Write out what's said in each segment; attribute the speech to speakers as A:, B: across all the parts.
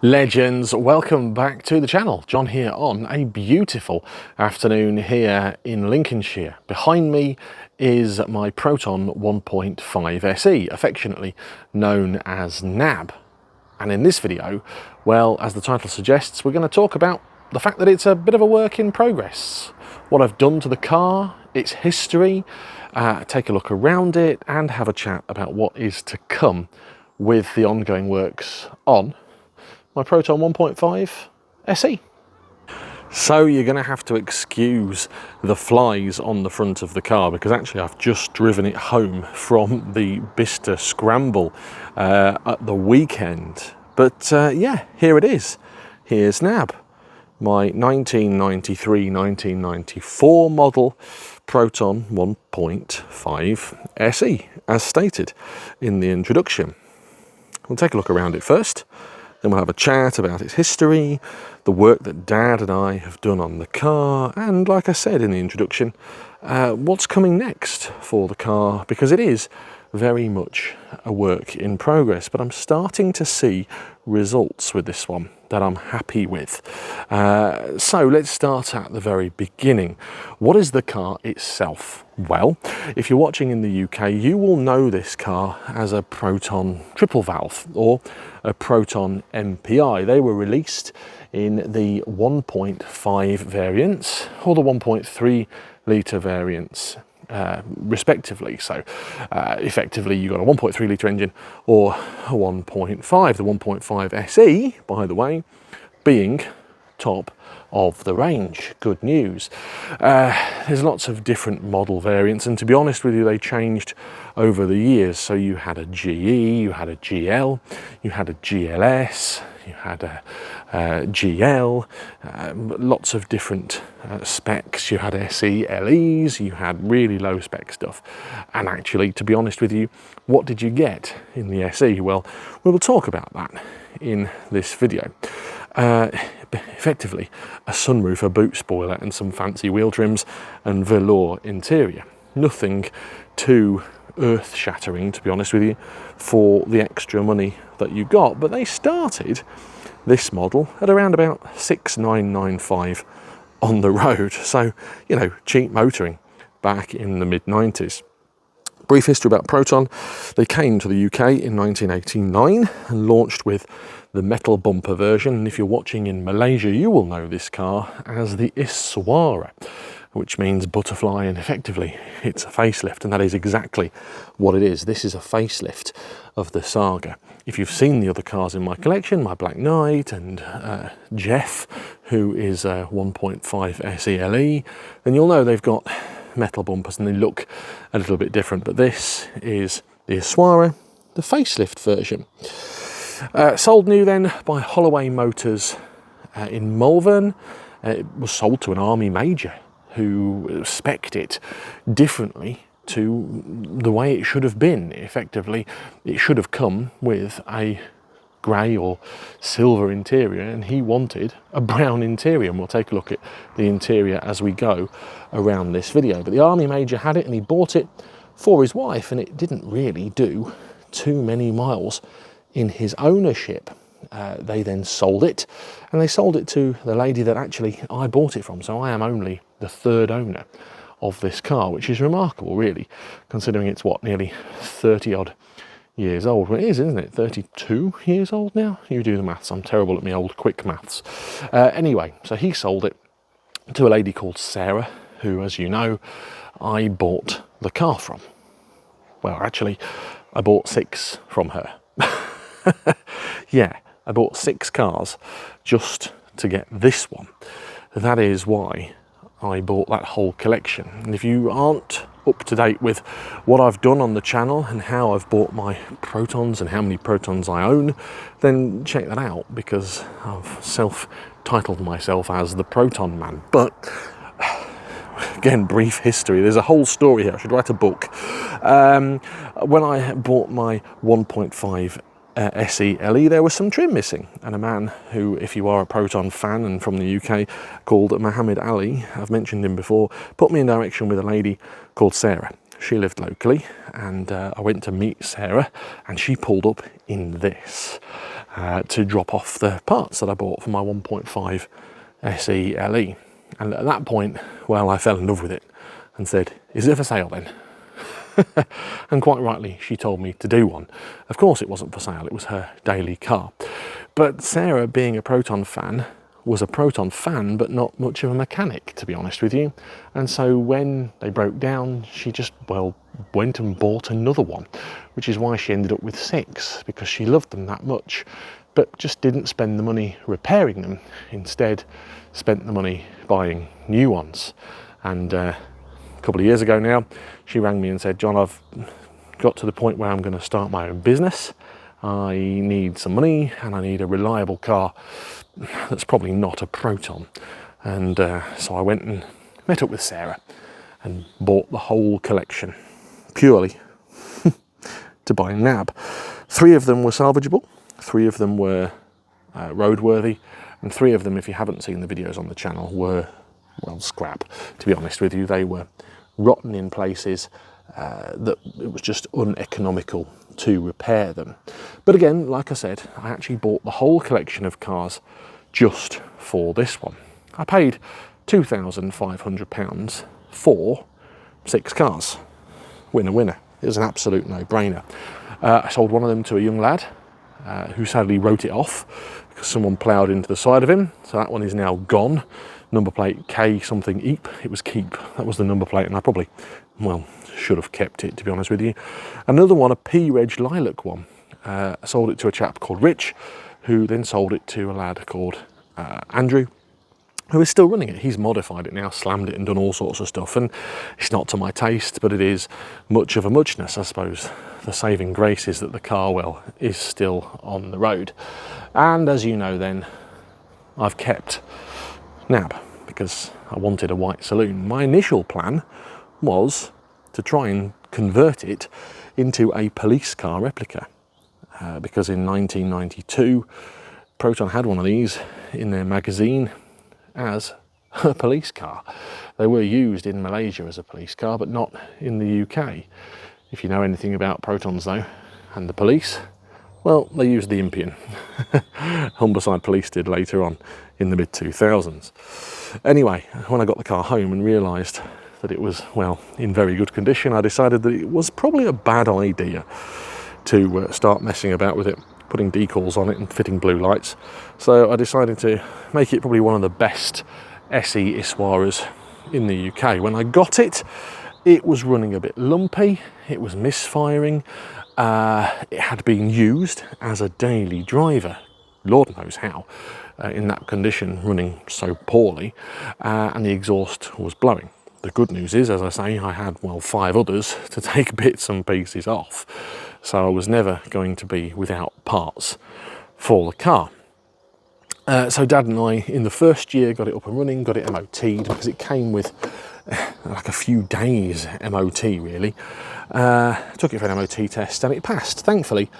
A: Legends, welcome back to the channel. John here on a beautiful afternoon here in Lincolnshire. Behind me is my Proton 1.5 SE, affectionately known as NAB. And in this video, well, as the title suggests, we're going to talk about the fact that it's a bit of a work in progress. What I've done to the car, its history, take a look around it and have a chat about what is to come with the ongoing works on my Proton 1.5 SE. So you're going to have to excuse the flies on the front of the car because actually I've just driven it home from the Bicester Scramble at the weekend. But yeah, here it is. Here's NAB, my 1993-1994 model Proton 1.5 SE, as stated in the introduction. We'll take a look around it first. Then we'll have a chat about its history, the work that Dad and I have done on the car, and like I said in the introduction, what's coming next for the car, because it is very much a work in progress, but I'm starting to see results with this one that I'm happy with. So let's start at the very beginning. What is the car itself? Well, if you're watching in the UK, you will know this car as a Proton triple valve or a Proton MPI. They were released in the 1.5 variants or the 1.3 litre variants respectively. So effectively you got a 1.3 litre engine or a 1.5. The 1.5 SE, by the way, being top of the range. Good news. There's lots of different model variants, and to be honest with you, they changed over the years. So you had a GE, you had a GL, you had a GLS, you had a GL, lots of different specs. You had SE LEs, you had really low spec stuff. And actually, to be honest with you, what did you get in the SE? Well, we will talk about that in this video. Effectively, a sunroof, a boot spoiler, and some fancy wheel trims and velour interior. Nothing too earth-shattering, to be honest with you, for the extra money that you got. But they started this model at around about 6,995 on the road. So, you know, cheap motoring back in the mid-90s. Brief history about Proton. They came to the UK in 1989 and launched with the metal bumper version. And if you're watching in Malaysia, you will know this car as the Iswara, which means butterfly, and effectively it's a facelift, and that is exactly what it is. This is a facelift of the Saga. If you've seen the other cars in my collection, my Black Knight and Jeff, who is a 1.5 SE LE, then you'll know they've got metal bumpers and they look a little bit different. But this is the Iswara, the facelift version. Sold new then by Holloway Motors in Malvern. It was sold to an army major who spec'd it differently to the way it should have been. Effectively, it should have come with a grey or silver interior, and he wanted a brown interior, and we'll take a look at the interior as we go around this video. But the army major had it and he bought it for his wife, and it didn't really do too many miles in his ownership. They then sold it, and they sold it to the lady that actually I bought it from. So I am only the third owner of this car, which is remarkable really, considering it's what, nearly 30 odd years old. Well, it is, isn't it? 32 years old now? You do the maths. I'm terrible at my old quick maths. Anyway, so he sold it to a lady called Sarah, who, as you know, I bought the car from. Well, actually, I bought 6 from her. Yeah, I bought 6 cars just to get this one. That is why I bought that whole collection. And if you aren't up to date with what I've done on the channel and how I've bought my Protons and how many Protons I own, then check that out, because I've self-titled myself as the Proton Man. But again, brief history. There's a whole story here. I should write a book. When I bought my 1.5 SE LE, there was some trim missing, and a man who, if you are a Proton fan and from the UK, called Muhammad Ali, I've mentioned him before, put me in direction with a lady called Sarah. She lived locally, and I went to meet Sarah, and she pulled up in this. to drop off the parts that I bought for my 1.5 SE LE. And at that point, well, I fell in love with it and said, is it for sale then? And quite rightly, she told me to do one. Of course it wasn't for sale, it was her daily car. But Sarah, being a Proton fan, was a Proton fan, but not much of a mechanic, to be honest with you. And so when they broke down, she just, well, went and bought another one, which is why she ended up with 6, because she loved them that much, but just didn't spend the money repairing them. Instead, spent the money buying new ones. And a couple of years ago now, she rang me and said, John, I've got to the point where I'm going to start my own business. I need some money and I need a reliable car that's probably not a Proton. And so I went and met up with Sarah and bought the whole collection purely to buy nab. 3 of them were salvageable, 3 of them were roadworthy, and 3 of them, if you haven't seen the videos on the channel, were, well, scrap. To be honest with you, they were rotten in places that it was just uneconomical to repair them. But again, like I said, I actually bought the whole collection of cars just for this one. I paid £2,500 for 6 cars. Winner, winner. It was an absolute no-brainer. I sold one of them to a young lad who sadly wrote it off because someone ploughed into the side of him. So that one is now gone. Number plate K something Eep. It was Keep. That was the number plate, and I probably, well, should have kept it, to be honest with you. Another one, a P-Reg Lilac one. I sold it to a chap called Rich, who then sold it to a lad called Andrew, who is still running it. He's modified it now, slammed it and done all sorts of stuff, and it's not to my taste, but it is much of a muchness, I suppose. The saving grace is that the car, well, is still on the road. And as you know then, I've kept nab because I wanted a white saloon. My initial plan was to try and convert it into a police car replica because in 1992 Proton had one of these in their magazine as a police car. They were used in Malaysia as a police car, but not in the UK. If you know anything about Protons though, and the police, well, they used the Impian. Humberside Police did later on in the mid-2000s. Anyway, when I got the car home and realised that it was, well, in very good condition, I decided that it was probably a bad idea to start messing about with it, putting decals on it and fitting blue lights. So I decided to make it probably one of the best SE Iswaras in the UK. When I got it, it was running a bit lumpy, it was misfiring, it had been used as a daily driver, Lord knows how, in that condition, running so poorly, and the exhaust was blowing. The good news is, as I say, I had, well, 5 others to take bits and pieces off, so I was never going to be without parts for the car. So Dad and I, in the first year, got it up and running, got it MOT'd, because it came with like a few days MOT really. Took it for an MOT test and it passed, thankfully,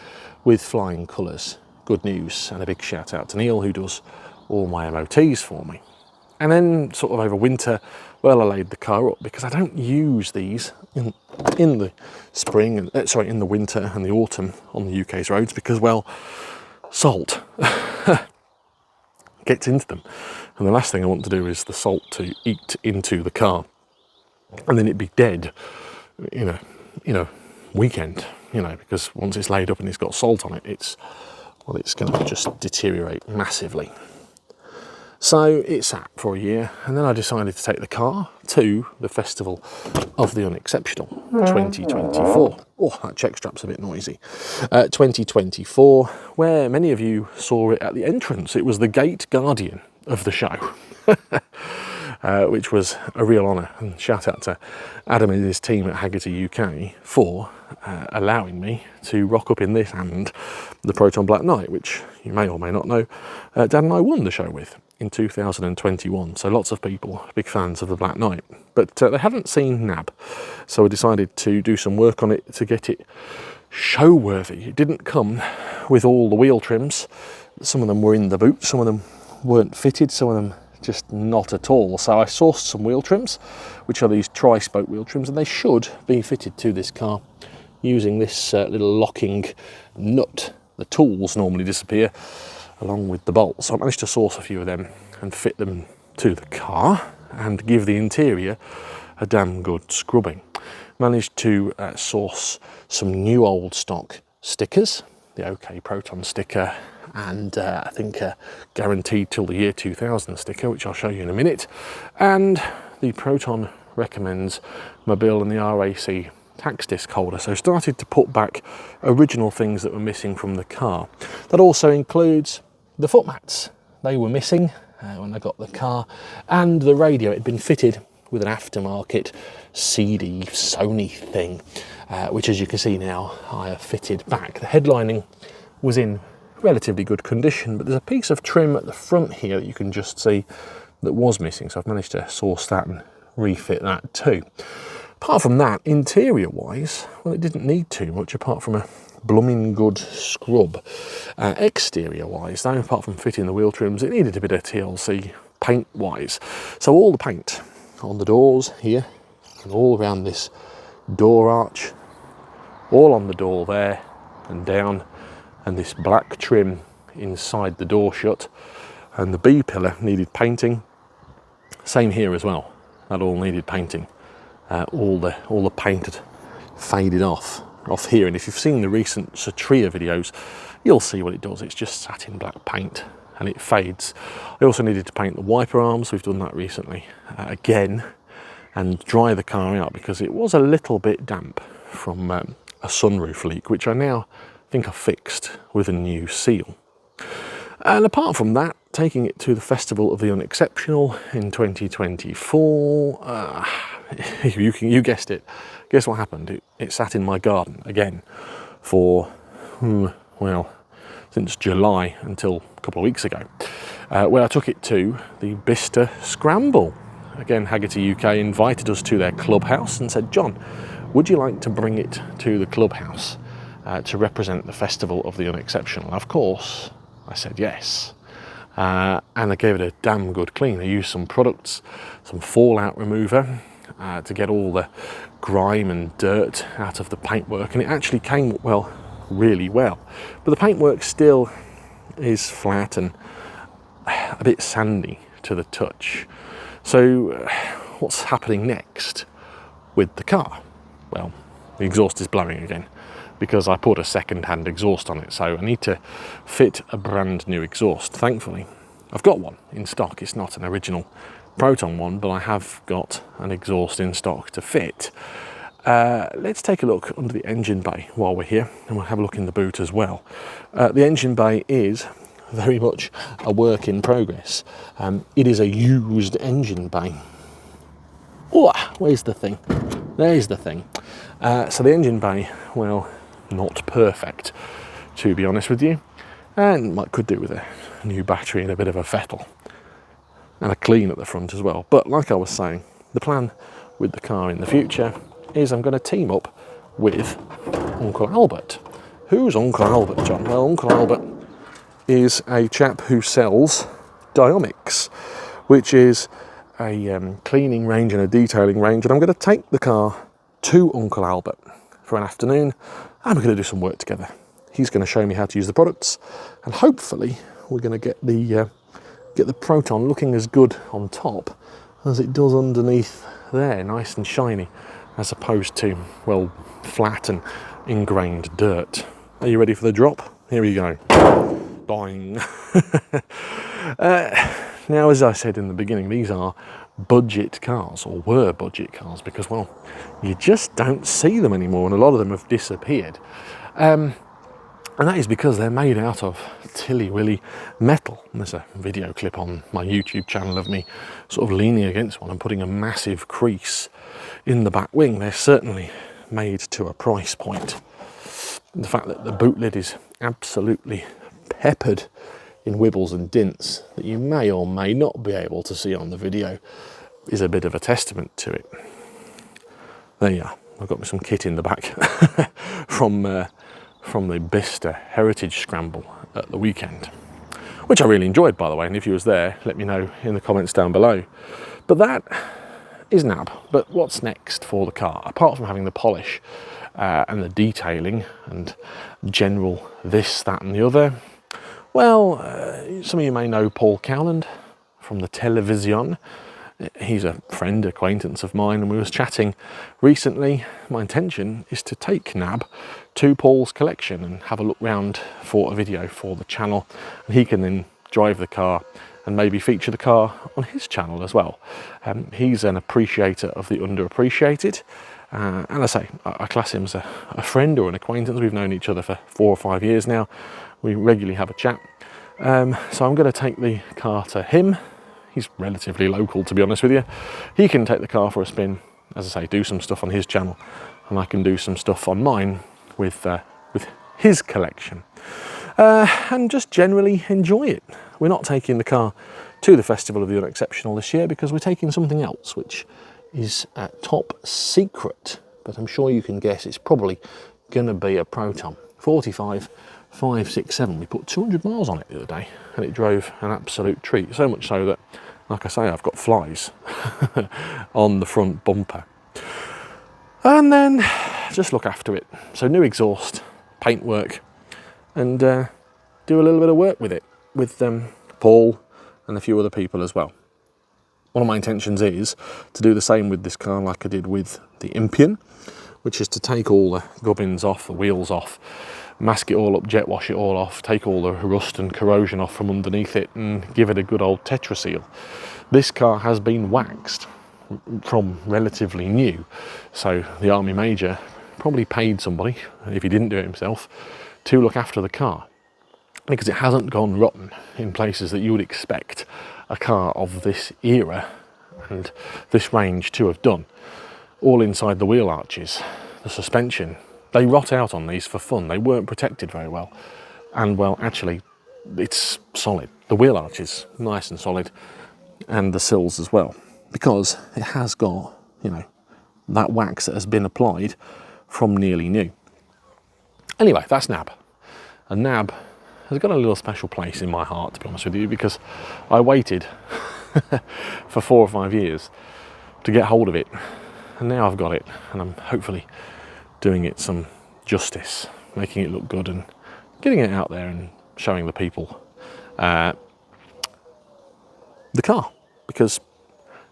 A: with flying colours. Good news, and a big shout out to Neil, who does all my MOTs for me. And then sort of over winter, well, I laid the car up because I don't use these in the spring, in the winter and the autumn on the UK's roads because, well, salt gets into them. And the last thing I want to do is the salt to eat into the car and then it'd be dead in a weekend, because once it's laid up and it's got salt on it, it's going to just deteriorate massively. So it sat for a year, and then I decided to take the car to the Festival of the Unexceptional 2024. Oh, that check strap's a bit noisy. 2024, where many of you saw it at the entrance. It was the gate guardian of the show, which was a real honour. And shout out to Adam and his team at Haggerty UK for allowing me to rock up in this and the Proton Black Knight, which you may or may not know, Dad and I won the show with in 2021. So lots of people big fans of the Black Knight, but they hadn't seen nab, so I decided to do some work on it to get it show worthy. It didn't come with all the wheel trims. Some of them were in the boot, some of them weren't fitted, some of them just not at all. So I sourced some wheel trims, which are these tri-spoke wheel trims, and they should be fitted to this car using this little locking nut the tools normally disappear along with the bolts. So I managed to source a few of them and fit them to the car and give the interior a damn good scrubbing. Managed to source some new old stock stickers, the OK Proton sticker, and I think a guaranteed till the year 2000 sticker, which I'll show you in a minute, and the Proton recommends Mobil and the RAC tax disc holder. So started to put back original things that were missing from the car. That also includes the foot mats. They were missing when I got the car, and the radio. It had been fitted with an aftermarket CD Sony thing, which, as you can see now, I have fitted back. The headlining was in relatively good condition, but there's a piece of trim at the front here that you can just see that was missing, so I've managed to source that and refit that too. Apart from that, interior wise, well, it didn't need too much apart from a blooming good scrub. Exterior wise though, apart from fitting the wheel trims, it needed a bit of TLC paint wise. So all the paint on the doors here and all around this door arch, all on the door there and down, and this black trim inside the door shut, and the B pillar needed painting. Same here as well, that all needed painting. All the paint had faded off here, and if you've seen the recent Satria videos, you'll see what it does. It's just satin black paint and it fades. I also needed to paint the wiper arms. We've done that recently again, and dry the car out because it was a little bit damp from a sunroof leak, which I now think I've fixed with a new seal. And apart from that, taking it to the Festival of the Unexceptional in 2024, you guessed it. Guess what happened? It sat in my garden again for, well, since July until a couple of weeks ago, where I took it to the Bicester Scramble. Again, Haggerty UK invited us to their clubhouse and said, John, would you like to bring it to the clubhouse to represent the Festival of the Unexceptional? And of course, I said yes. And I gave it a damn good clean. I used some products, some fallout remover to get all the grime and dirt out of the paintwork, and it actually came, well, really well. But the paintwork still is flat and a bit sandy to the touch. So what's happening next with the car? Well, the exhaust is blowing again because I put a second-hand exhaust on it, so I need to fit a brand new exhaust. Thankfully, I've got one in stock. It's not an original Proton one, but I have got an exhaust in stock to fit. Let's take a look under the engine bay while we're here, and we'll have a look in the boot as well. The engine bay is very much a work in progress. It is a used engine bay. Oh, where's the thing? There's the thing. So the engine bay, well, not perfect, to be honest with you, and could do with a new battery and a bit of a fettle and a clean at the front as well. But like I was saying, the plan with the car in the future is I'm going to team up with Uncle Albert. Who's Uncle Albert, John? Well, Uncle Albert is a chap who sells Diomix, which is a cleaning range and a detailing range, and I'm going to take the car to Uncle Albert for an afternoon, and we're going to do some work together. He's going to show me how to use the products, and hopefully we're going to get the Proton looking as good on top as it does underneath there, nice and shiny, as opposed to, well, flat and ingrained dirt. Are you ready for the drop? Here we go. Boing. Now, as I said in the beginning, these are budget cars, or were budget cars, because, well, you just don't see them anymore, and a lot of them have disappeared. And that is because they're made out of tilly-willy metal. And there's a video clip on my YouTube channel of me sort of leaning against one and putting a massive crease in the back wing. They're certainly made to a price point. And the fact that the boot lid is absolutely peppered in wibbles and dints that you may or may not be able to see on the video is a bit of a testament to it. There you are. I've got some kit in the back from the Bicester Heritage Scramble at the weekend, which I really enjoyed, by the way, and if you was there, let me know in the comments down below. But that is nab. But what's next for the car, apart from having the polish and the detailing and general this, that and the other. Well, some of you may know Paul Cowland from the television. He's a friend, acquaintance of mine, and we was chatting recently. My intention is to take Nab to Paul's collection and have a look round for a video for the channel, and he can then drive the car and maybe feature the car on his channel as well. He's an appreciator of the underappreciated, and I say I class him as a friend or an acquaintance. We've known each other for 4 or 5 years now. We regularly have a chat. So I'm going to take the car to him. He's relatively local, to be honest with you. He can take the car for a spin, as I say, do some stuff on his channel, and I can do some stuff on mine with his collection, and just generally enjoy it. We're not taking the car to the Festival of the Unexceptional this year because we're taking something else, which is top secret, but I'm sure you can guess it's probably going to be a Proton 45 567. We put 200 miles on it the other day and it drove an absolute treat, so much so that, like I say, I've got flies on the front bumper. And then just look after it. So new exhaust, paintwork, and do a little bit of work with it with Paul and a few other people as well. One of my intentions is to do the same with this car like I did with the Impian, which is to take all the gubbins off, the wheels off, mask it all up, jet wash it all off, take all the rust and corrosion off from underneath it and give it a good old Tetra seal. This car has been waxed from relatively new, so the Army Major probably paid somebody, if he didn't do it himself, to look after the car, because it hasn't gone rotten in places that you would expect a car of this era and this range to have done. All inside the wheel arches, the suspension, they rot out on these for fun. They weren't protected very well. And well, actually, it's solid. The wheel arch is nice and solid, and the sills as well, because it has got, you know, that wax that has been applied from nearly new. Anyway, that's Nab. And Nab has got a little special place in my heart, to be honest with you, because I waited for 4 or 5 years to get hold of it. And now I've got it, and I'm hopefully doing it some justice, making it look good and getting it out there and showing the people the car. Because,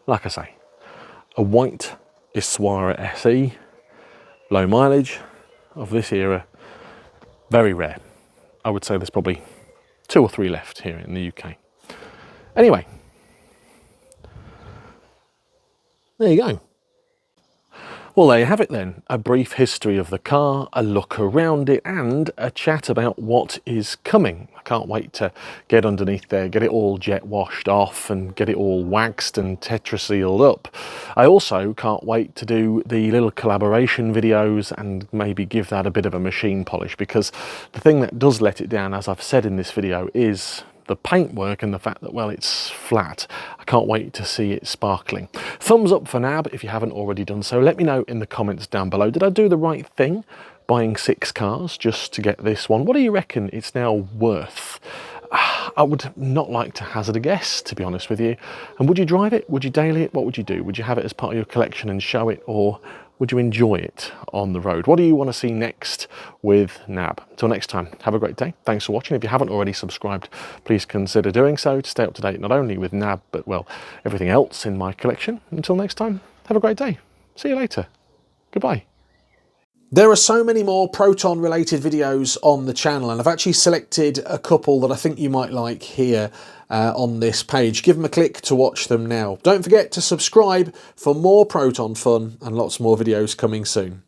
A: like I say, a white Iswara SE, low mileage, of this era, very rare. I would say there's probably 2 or 3 left here in the UK. Anyway, there you go. Well, there you have it then. A brief history of the car, a look around it, and a chat about what is coming. I can't wait to get underneath there, get it all jet washed off and get it all waxed and Tetra sealed up. I also can't wait to do the little collaboration videos and maybe give that a bit of a machine polish, because the thing that does let it down, as I've said in this video, is the paintwork and the fact that, well, it's flat. I can't wait to see it sparkling. Thumbs up for Nab if you haven't already done so. Let me know in the comments down below. Did I do the right thing buying 6 cars just to get this one? What do you reckon it's now worth? I would not like to hazard a guess, to be honest with you. And would you drive it? Would you daily it? What would you do? Would you have it as part of your collection and show it, or would you enjoy it on the road? What do you want to see next with Nab? Until next time, have a great day. Thanks for watching. If you haven't already subscribed, please consider doing so to stay up to date not only with Nab, but, well, everything else in my collection. Until next time, have a great day. See you later. Goodbye. There are so many more Proton related videos on the channel, and I've actually selected a couple that I think you might like here on this page. Give them a click to watch them now. Don't forget to subscribe for more Proton fun and lots more videos coming soon.